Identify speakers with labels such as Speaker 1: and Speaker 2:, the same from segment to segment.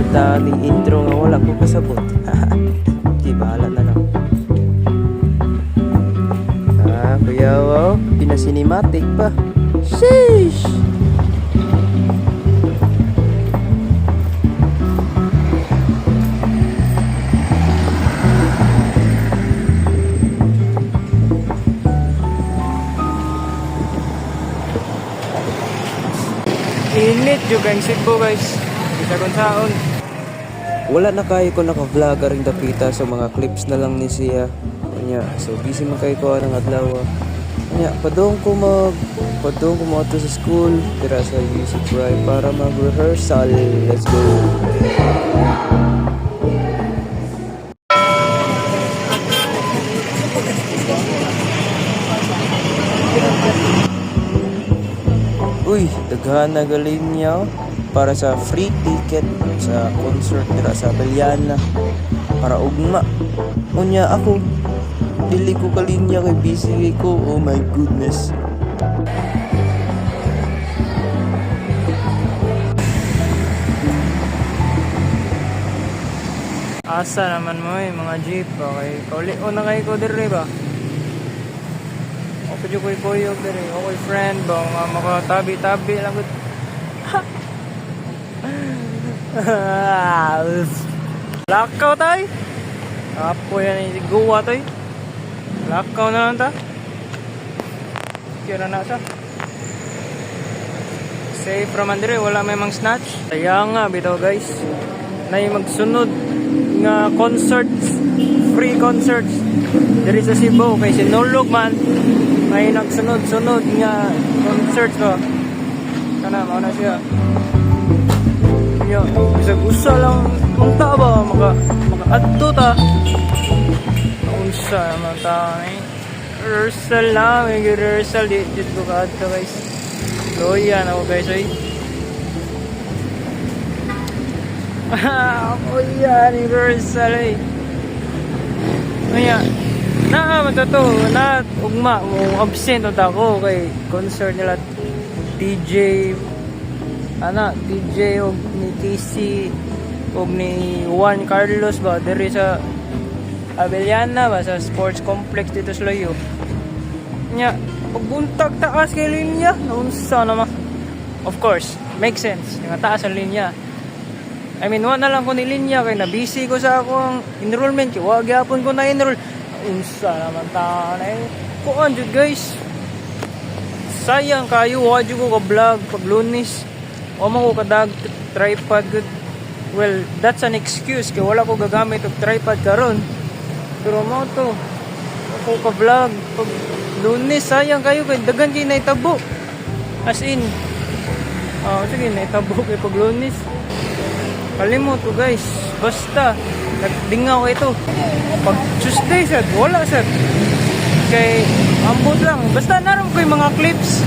Speaker 1: kanta ni intro nga wala ko kasabot. Di bahala na lang. Kuya wow, pinasinematic pa. Sheesh!
Speaker 2: Init juga ang Cebu guys. Kita kung saan.
Speaker 1: Wala na kayo ko naka-vlog ring dapita sa mga clips na lang ni siya. Kanya, so busy man kayo ko ng adlaw. Kanya, padong ko mo to sa school tira sa music ride para mag-rehearsal. Let's go. Uy, daghan na galinya para sa free ticket sa concert dira sa Abellana para ugma. Unya ako dili ko kalinya kay busy ko. Oh my goodness.
Speaker 2: Asa naman mo mga jeep. Okay, kauli o na kayo ko dire ba? O kadyo ko'y kuyog dire. O ko'y friend ba? Mga makatabi-tabi lang ko. Lakaw tayo. Apo yan yung guwa tayo. Lakaw na lang ta. Kira na siya. Safe raman dire. Wala may mang snatch. Kaya nga bitaw guys. Na yung magsunod nga concerts, free concerts diri sa Cebu kay sinulog man may nagsunod-sunod nga concerts ba kana mao na siya yo bisag usa lang punta ba maka-adto ta unsa man ta rehearsal na may rehearsal di ko ka-adto guys so yan ako guys ay oh yan, rehearsal eh. Kaya, ugma, absent ako kay concert nila DJ o ni Casey o ni Juan Carlos ba, diri sa Abellana ba, sa sports complex dito sa Loyo. Kaya, pagbuntag taas kay linya, naunsa naman. Of course, makes sense, nga taas ang linya. I mean, wala lang ko nilinya kay na-busy ko sa akong enrollment. Wag yapon ko na-enroll. Unsa naman ta na kuan jud guys. Sayang kayo wa jud ko ka-vlog pag Lunes. O man ko kadag tripod good. Well, that's an excuse kay wala ko gagamit og tripod karon. Pero mo to ako ka-vlog pag Lunes, sayang kayo kay dagan kay naitabo. As in, sige naitabo kay pag Lunes. Kalimot ko guys, basta nagdingaw ito pag Tuesday sad, wala sad kay ambot lang, basta naram ko yung mga clips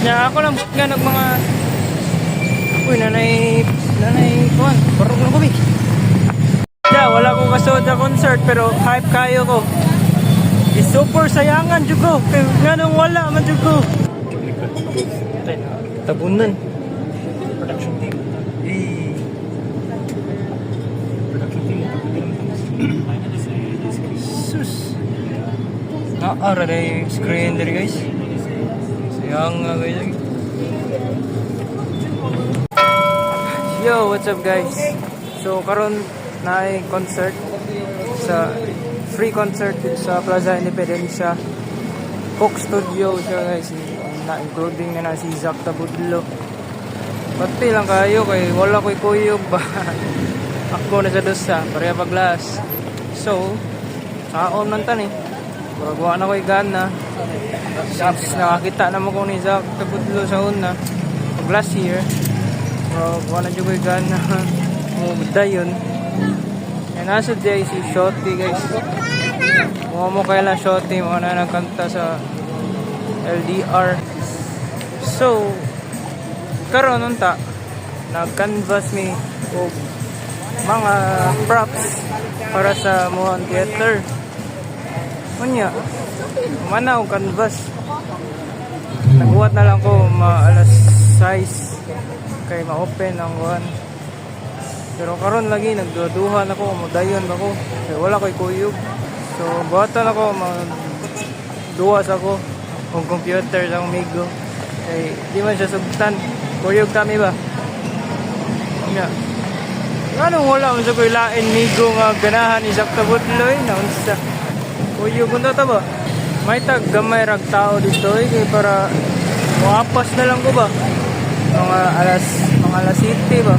Speaker 2: na ako lang nga nag mga nanay kuhan, barog lang kumi wala ko kasod sa concert pero hype kayo ko is super sayangan dyan ko kaya nga nung wala man dyan ko tabunan production team sus ara na yung screen there guys sayang nga guys yo what's up guys so karon na ay concert sa free concert sa Plaza Independencia Coke Studio siya guys na including na si Zach Tabudlo pati lang kayo kay wala ko'y kuyog ba ako na sa dosa pareha paglas so saon man tan eh pagwa na ko'y gana since nakakita naman ko ni Zach Tabudlo sa una pag last year pagwa na dyan ko'y gana mubda yun and nasa dyan si Shotty guys mo kailan Shotty mo na nagkanta sa LDR so karon unta nag-canvas mi o mga props para sa Mohan Theater. Kunya, mana o canvas. Nagbuhat na lang ko alas 6 kay ma-open ang one. Pero karon lagi nagduduhan ako, modayon ako. Kaya wala ko'y kuyog. So buhatan ako, duwas ako kung computer sa migo. Kaya di man siya sugtan. Kuyog kami ba? Nga. Anong wala man sa ko'y lain migo nga ganahan isak tabutloy na unsa. Kuyog unta ta ba? May tag gamay rag tao dito kay para muapas na lang ko ba? Mga alas 7 ba?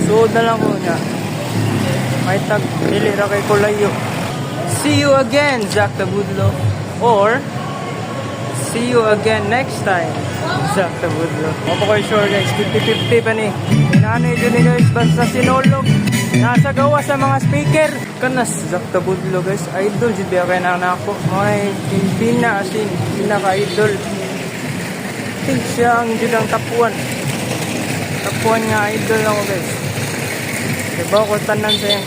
Speaker 2: Suod na lang ko niya. May tag dili ra kay kulayo. See you again, Jack Tabudlo. Or see you again next time, Jack Tabudlo. Opo ko sure guys, 50-50 pa ni. Inanay dyan ni guys, basta sinulog. Nasa gawa sa mga speaker. Kanas, Jack Tabudlo guys. Idol, dyan biya kayo na ako. May pimpina asin, pinaka-idol. I think siya ang dyan ang tapuan. Tapuan nga idol ako guys. Diba ko tanan sa yung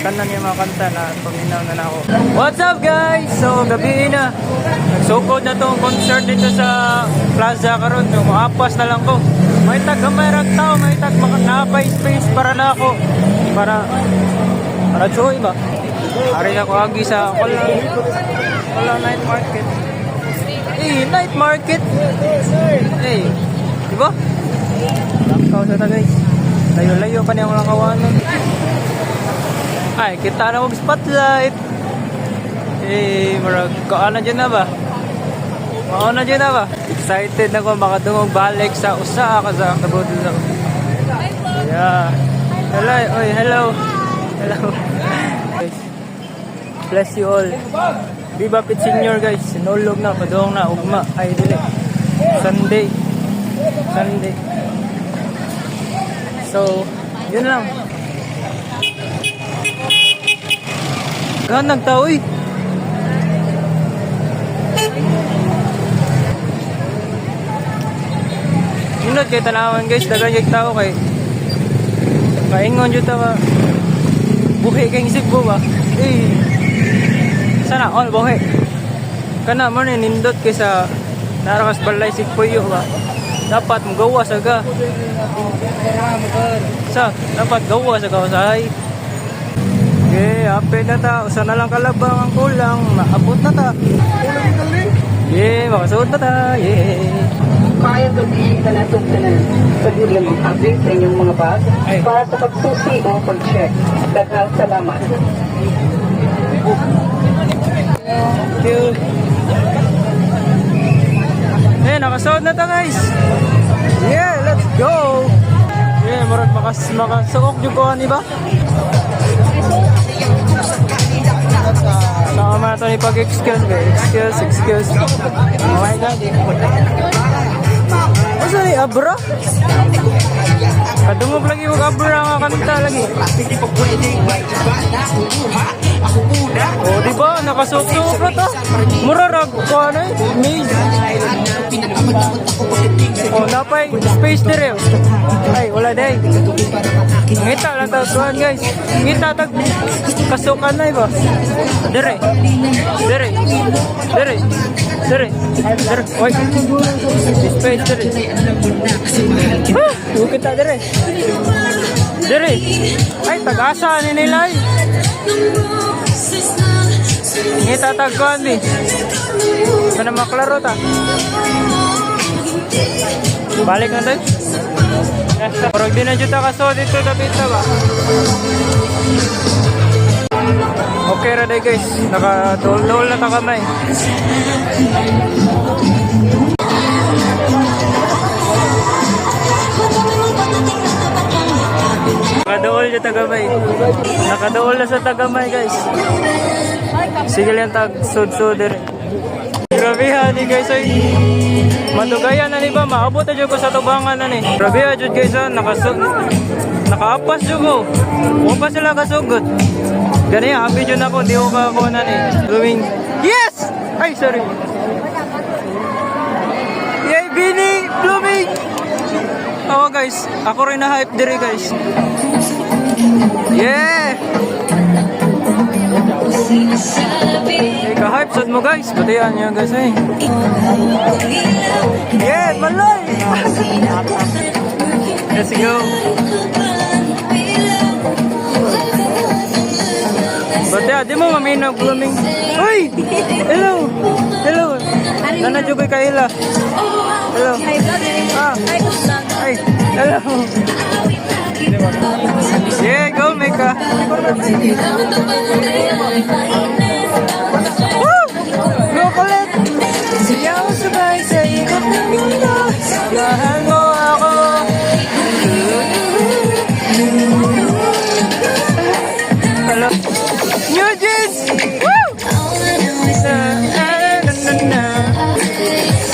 Speaker 2: tanan yung mga kanta na paminaw na ako. What's up guys? So gabi na. Nagsukod na tong concert dito sa plaza karon. So maapas na lang ko. May tag gamay rag tao, may tag napay space para na ako. Para joy ba? Ari na ko agi sa wala night market. Night market. Diba? Lakaw sa ta guys. Layo-layo pa niya walang kawanan. Ay, kita na mag-spotlight. Marag, kaana dyan na ba? Mauna dyan na ba? Excited na ko makadungog balik sa usa ka sa Tabudlo. Yeah. Hello, oy, hello. Hello. Guys, bless you all. Viva Pit Senior guys. Sinulog na, padung na, ugma. Ay, dili. Sunday. So, yun lang. Ganag tao eh. Yunod kay tanawan guys, dagan yung tao kay kaingon dyan tawa. Buhi kayong Cebu ba? Sana all buhi. Kana mo nindot kay sa narakas balay sigpuyo ba? Dapat magawa sa ga. Dapat gawa sa kausahay. Okay, happy na ta. Usa na lang kalabang ang kulang. Maabot na ta. Yeah, makasuot na ta. Yeah.
Speaker 3: Kaya gabihin na natong tanan sa bilang mag-update sa inyong mga bag para sa pagsusi o pag-check. Daghang salamat.
Speaker 2: Thank you. Nakasuot na ta guys. Yeah, let's go. Yeah, marag makasuok yung ko ani ba? Sama ito ni pag-excuse ba? Excuse. Oh my God. Masa ni Abra? Kadungog lagi yung Abra nga kanta lagi. Oh, di ba? Nakasuok-suok na to. Murarag ko ano eh. Maze. Oh, napay space dire. Ay, wala day. Ngita lang tawag guys. Ngita tag kasukan na iba. Dire. Oy. Space dire. Kita dire. Ay, tagasa ni nila. Ngita tagkuhan ni. Sana maklaro ta. Balik na tayo. Parang di na dito kaso dito dapita ba? Okay ra day guys. Nakadol-dol na ta kamay. Nakadool na tagamay. Nakadool na sa tagamay guys. Sige lang tag sud-suder. Grabe ha ni guys ay matugayan na ni ba maabot na jud ko sa tubangan na ni. Grabe ha jud guys ha nakaapas jud ko. Wa pa sila kasugot. Gani happy jud ako di ko ka na ni. Blooming. Yes! Ay sorry. Yay Bini blooming. Oh guys, ako rin na hype dire guys. Yeah! Ka-hype sad mo guys, batihan nyo guys eh. Yeah, malay! Let's go! Ba't di mo maminog blooming? Uy! Hello! Hello! Nanadyo kay Kayla. Hello! Ah! Ay! Hello! Yeah, go Mika! Woo! Go kulit! Siyaw sabay sa ikot ng mundo. Mahal mo ako. Hello! New Jeans! Woo!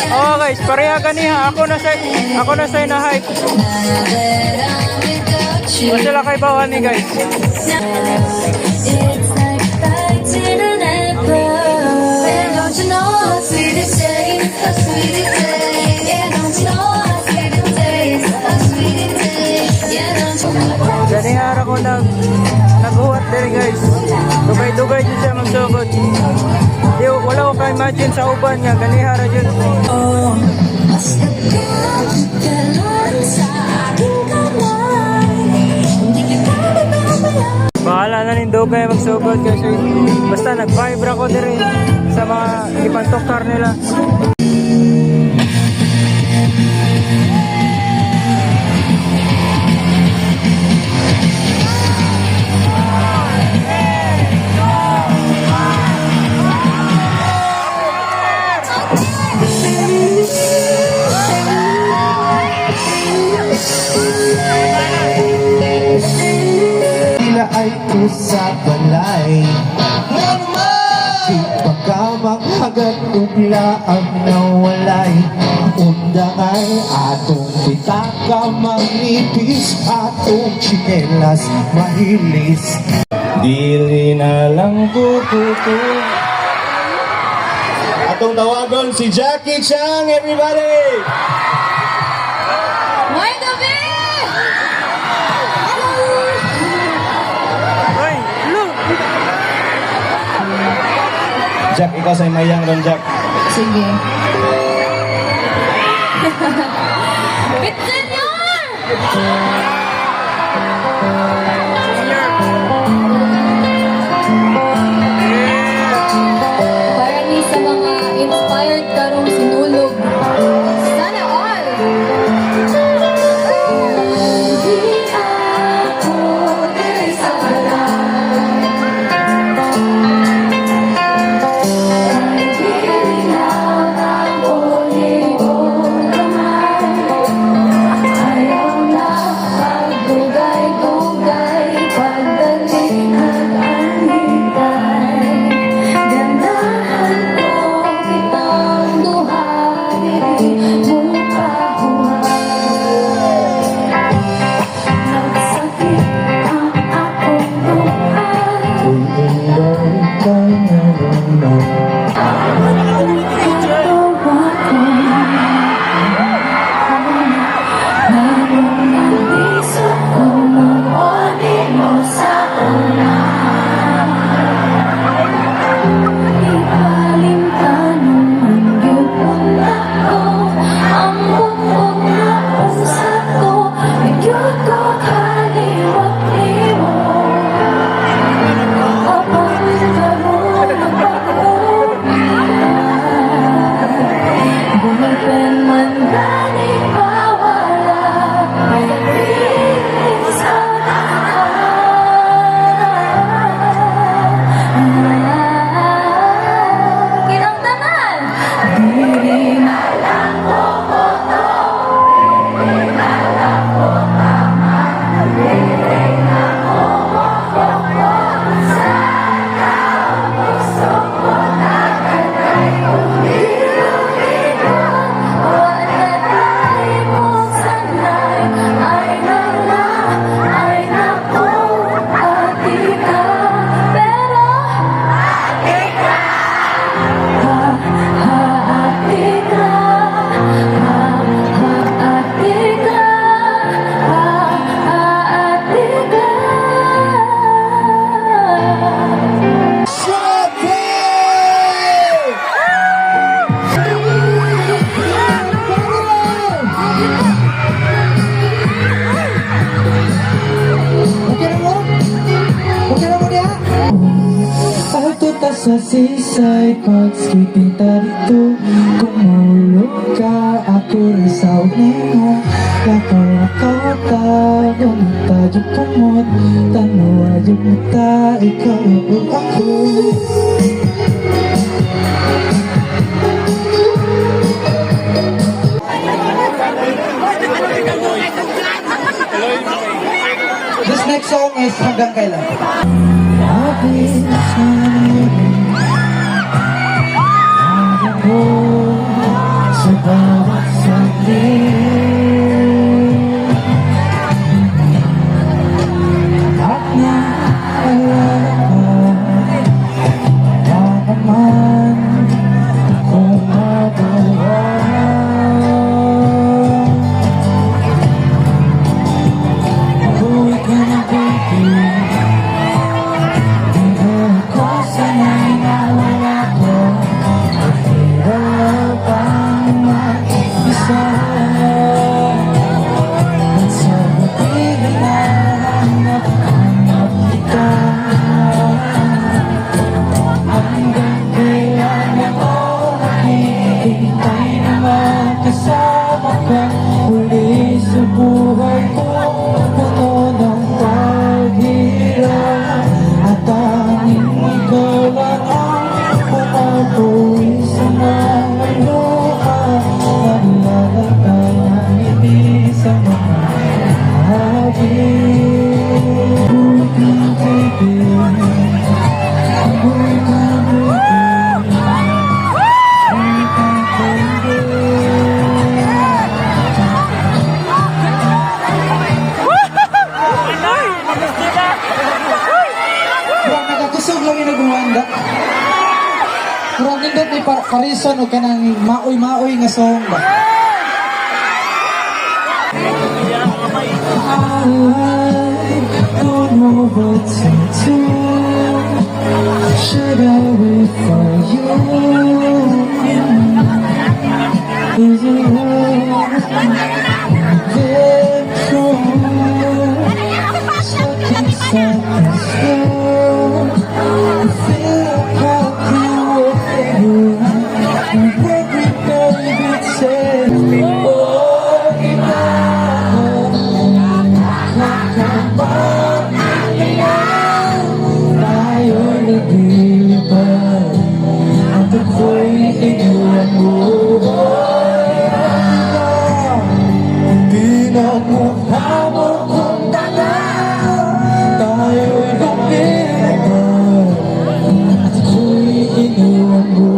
Speaker 2: Oh guys, pareha ganiha. Ako na sa na-hype. O sila kay bawan ni guys. Ganihara ko naghuwat din guys. Dugay-dugay dyan siya magsugod. Wala ko ka-imagine sa uban niya. Ganihara dyan. Bahala na nin dugay magsugod kasi basta nag-vibe ako din sa mga ibang toktar nila.
Speaker 4: Ay sa balay di pagkamang hagat ugla ang nawalay undangay atong bitaka manipis atong chinelas mahilis dili na lang bukuto. Atong tawagon si Jackie Chang, everybody!
Speaker 5: May gabi!
Speaker 4: Jack, ikaw sa mayang ron, Jack.
Speaker 5: Sige. Bitsin yun! Para ni sa mga inspired karong sinulog. Sana all! Di ako diri sa balay.
Speaker 6: sa seaside, pag-skating ta dito. Kumulog ka, ako rin sa uningo. Lakaw-lakaw ta, gumita yung kumot. Tanawa yung mata, ikaw o ako. This next song is Hanggang Kailan. Labis na ako sa bawat saglit. At naalala ka naman kung magawa. Uwi ka na, baby. Di ba ako sanay na wala ko? Mahirap ang mag-isa. At sa bibig na hanap kita. Hanggang kailan ako nakikitay na magkasama ka uli sa buhay ko. Puno ng paghirap at tanging ikaw lang ang pumapuwi sa mga luha. Naglalakay ng ngiti sa mga hagin. Uwi ka, baby. Uwi ka, baby. Uwi ka, baby. Kurang nagakusog lang yung nagumanda. Kurang nindot may parison o kanang maoy-maoy nga song ba? I don't know what to do. Should I wait for you? Is it worth been through? Stuck inside this room. I feel like I'll be with you. And every baby says, oh, you know, tayo'y naglilipad at ako'y iniwan mo. Hindi na mukha mo kung tayo'y lumilipad at ako'y iniwan mo.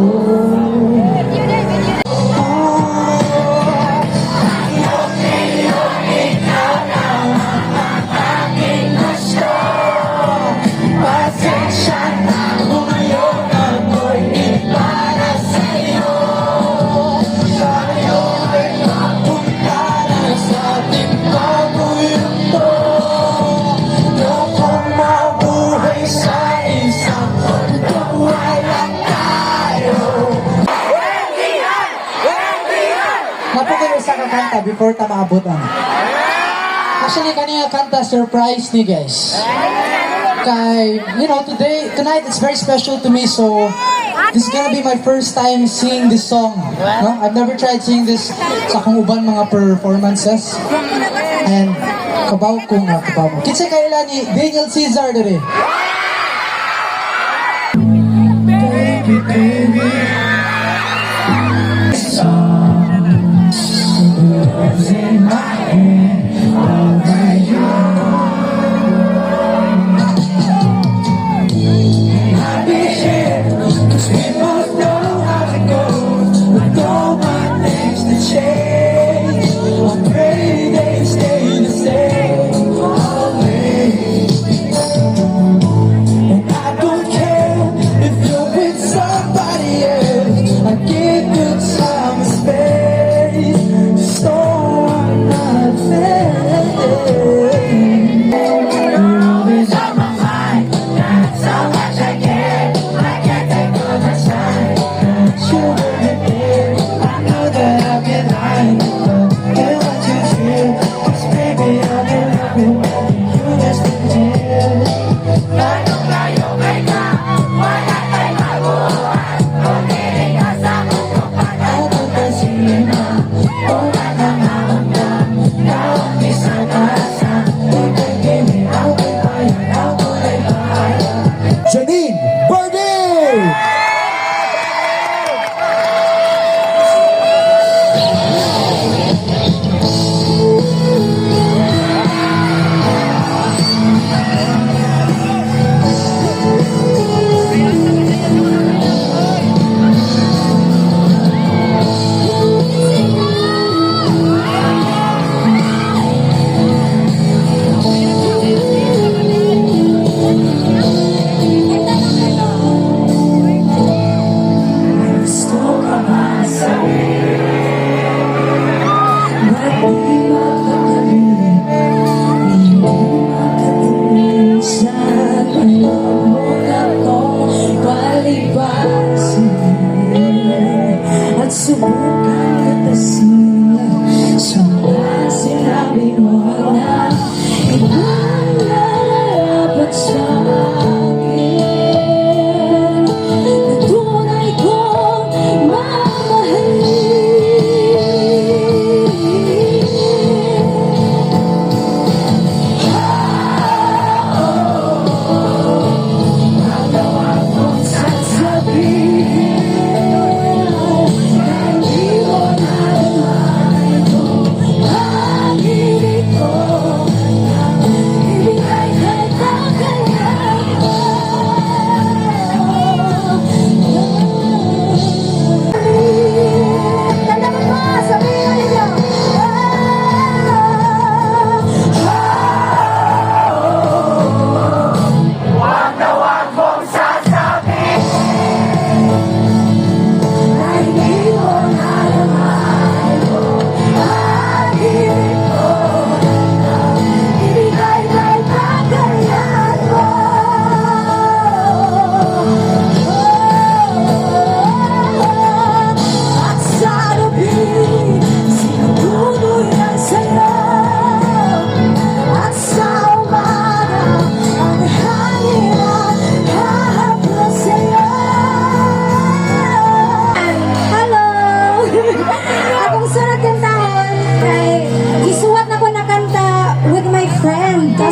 Speaker 6: Pasensya na kung ngayon ako'y di para sa'yo. Tayo ay mapunta na sa ating paguyundo. Ayokong mabuhay sa isang mundo walang tayo. Napagay sa kakanta before ta maabot ang. Actually, kanina kanta surprise ni guys. Kay, you know, tonight it's very special to me, so this is gonna be my first time singing this song. No? I've never tried singing this sa akong uban mga performances. And kabaw ko nga, kabaw mo. Kinsa kaila ni Daniel Caesar dere. Baby, baby, songs in my head over you.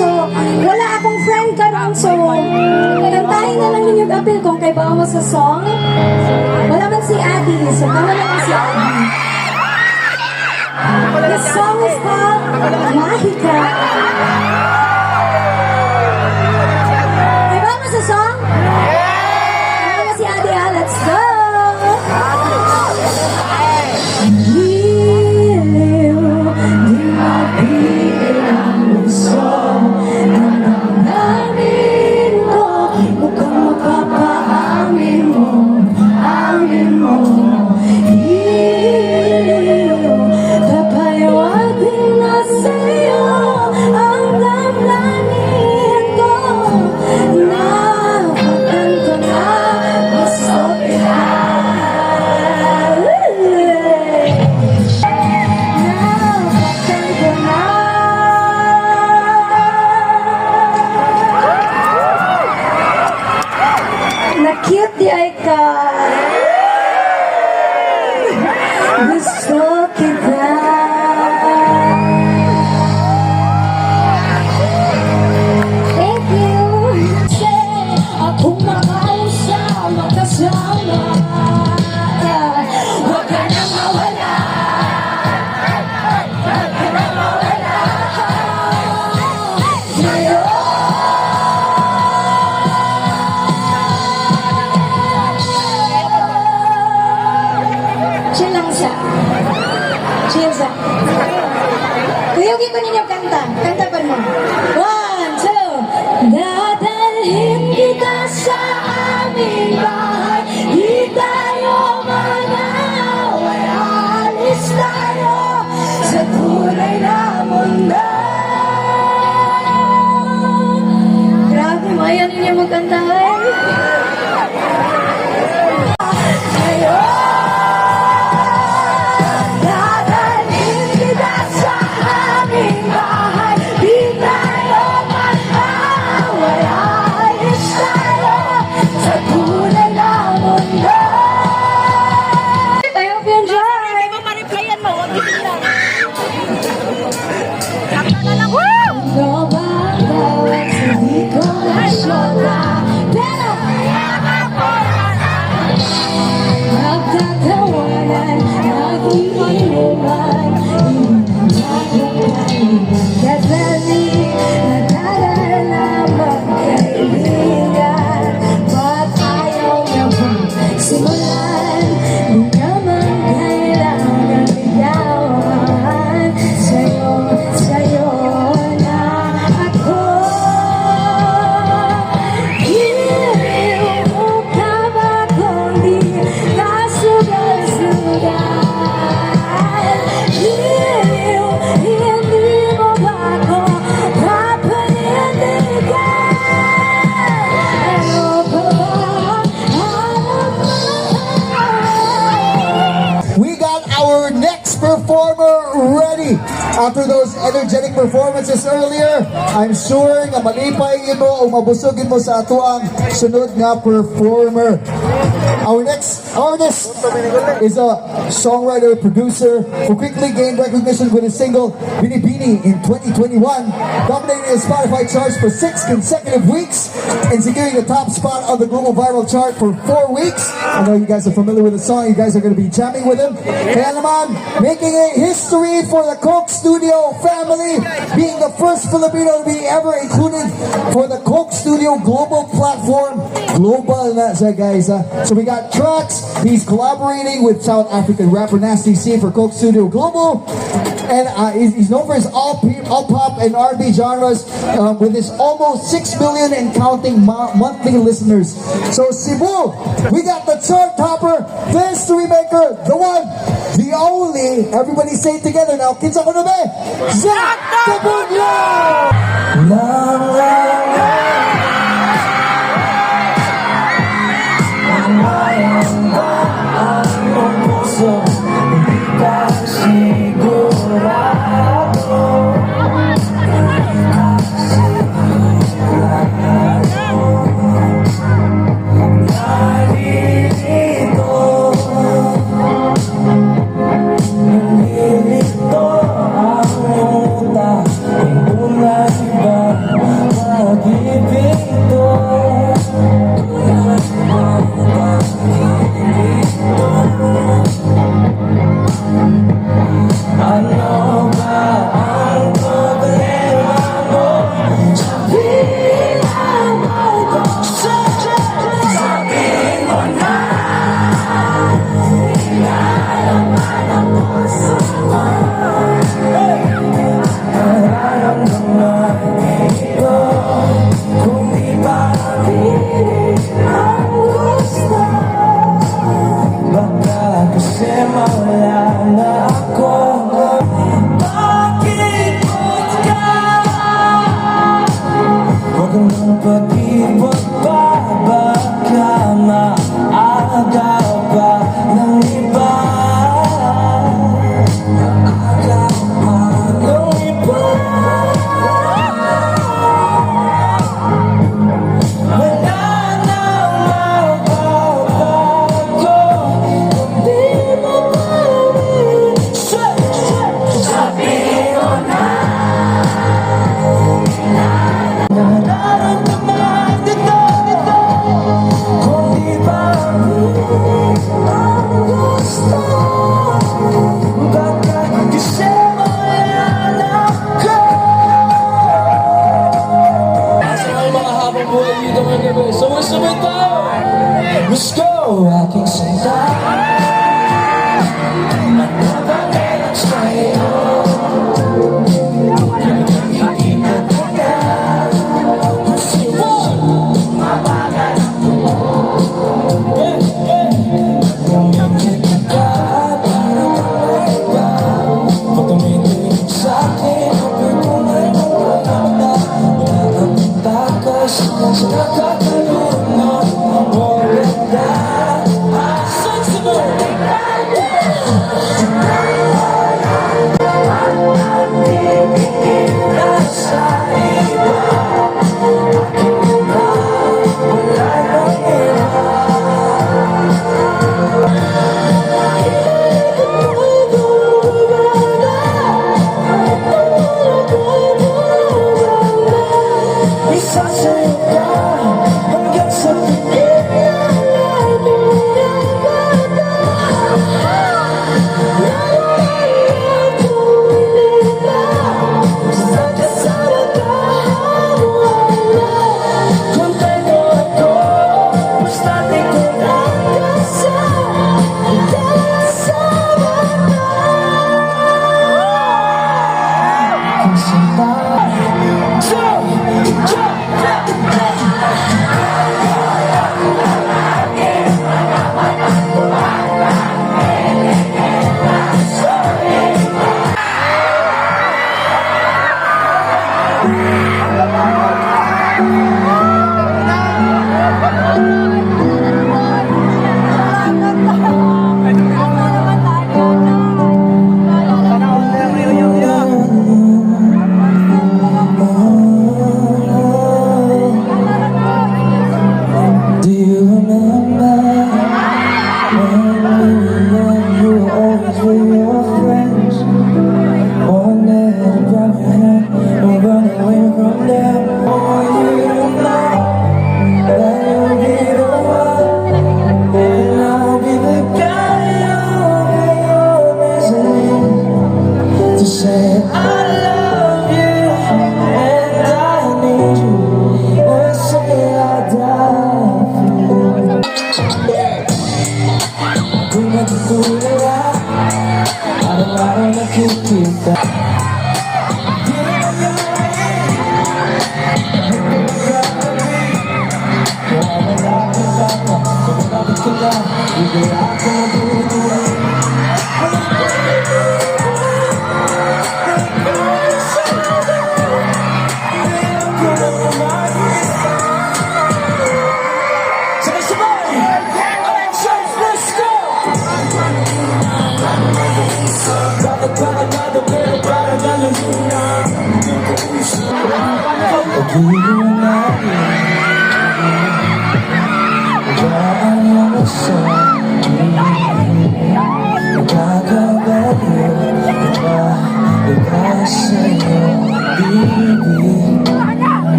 Speaker 5: So, wala akong friend karon. So, kantahin na lang ninyo apil kung kay bawa sa song. Wala man si Adi. So, tama lang si Adi. The song is called Mahika. Kay bawa sa song? Tama lang si Adi. Let's go! Na-cute di ay ka. Gusto kita. Thank you. Akong makausa, makasama. Huwag ka na mawala. Huwag ka na mawala. Ngayon. Chill lang siya. Chill siya. Kuyugin ko ninyo kanta. Kanta pa mo. 1, 2. Dadalhin kita sa aming bahay. Di tayo manaway. Alis tayo sa tunay na mundo. Grabe, maya ninyo magkanta. I hope you enjoy. Ano ba bawat sabi ko na syota? Pero magtatawanan, mag-iinuman, kadali, nadala na magkaibigan. Ba't ayaw na bang simulan? Di naman kailangan ligawan. Sa'yo na ako. Giliw mo ka ba kung di kasugal-sugal? Giliw, hindi mo ba ako papanindigan? Ano pa ba?
Speaker 4: We got our next performer ready. After those energetic performances earlier, I'm sure nga malipay mo o mabusogin mo sa atuang sunod nga performer. Our next artist is a songwriter, producer who quickly gained recognition with his single Binibini in 2021, dominating the Spotify charts for 6 consecutive weeks and securing the top spot on the global viral chart for 4 weeks. I know you guys are familiar with the song. You guys are going to be jamming with him. Kaya naman, making a history for the Coke Studio family, being the first Filipino to be ever included for the Coke Studio global platform. Global na siya, guys. So we got tracks. He's collaborating with South African rapper Nasty C for Coke Studio Global. And he's known for his all pop and R&B genres with his almost 6 million and counting monthly listeners. So Cebu, we got the chart topper, the history maker, the one, the only, everybody say it together now, kinsa ko na ba? Zack Tabunyo!
Speaker 7: Nalilito ang utak, ang bunga iba.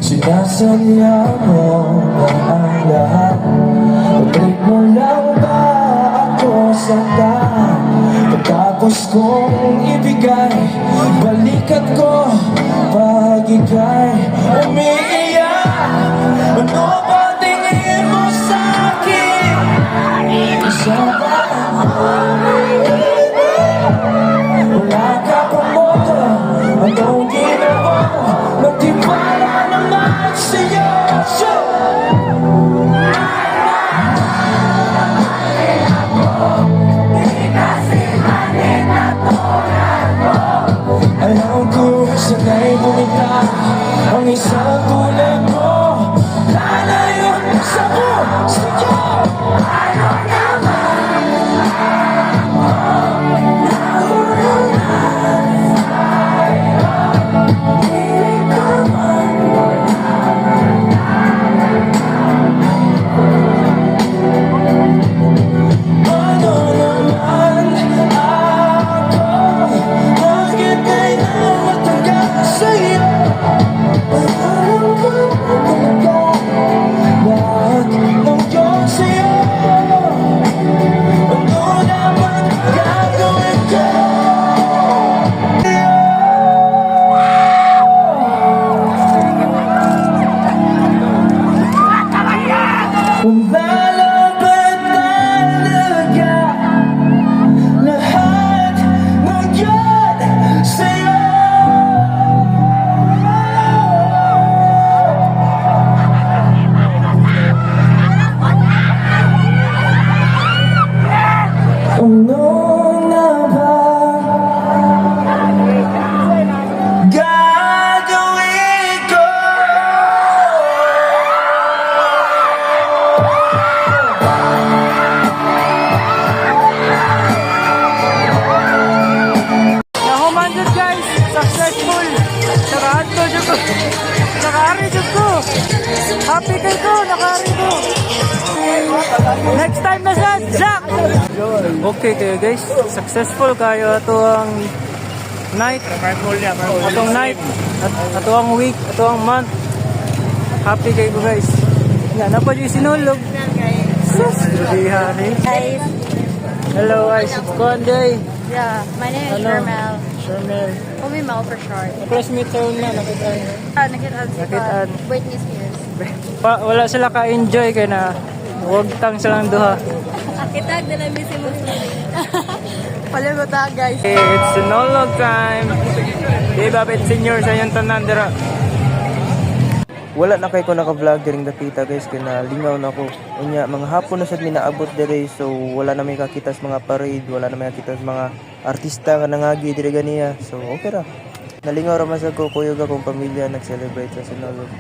Speaker 7: Sinasadya mo ba ang lahat? Pabalik mo lang ba ako sa daan? Pagkatapos kong ibigay, balikat ko pag ika'y umiiyak. Ano ba tingin mo sa'kin? Isa ba ako wala ka pang moto? Anong ginawa mo? Magtiwala naman sa'yo. Ano na ba gagawin ko?
Speaker 2: Nahuman dyan guys, successful. Nakahanto dyan ko. Nakahari dyan ko. Happy kay ko, nakahari ko. Next time na sad, Jack! Okay kayo guys, successful kayo ito ang night. Atong night, ato ang week, ato ang month. Happy kayo guys. Yan, na pa yung sinulog. Sus, hari.
Speaker 8: Guys,
Speaker 2: Hello, guys. Konday.
Speaker 8: yeah, my name is
Speaker 2: Hello.
Speaker 8: Shermel.
Speaker 2: Shermel.
Speaker 8: Call me Mel for short.
Speaker 2: Classmate sa una, nakita.
Speaker 8: Nakitaan si
Speaker 2: Nakitaan.
Speaker 8: Britney Spears.
Speaker 2: Wala sila ka-enjoy kaya na huwag tang silang duha.
Speaker 8: Kitag na lang misi mo Palimutan guys.
Speaker 2: It's sinolog time. Di babit senior sa yung tanan dira.
Speaker 1: Wala na kay ko naka-vlog during dapita guys kaya nalingaw na ko. Unya mga hapon na sad mi naabot dire so wala na may kakita sa mga parade, wala na may kakita sa mga artista nga nangagi dire ganiya. So okay ra. Nalingaw ra man sad ko kuyog akong pamilya nag-celebrate sa Sinulog.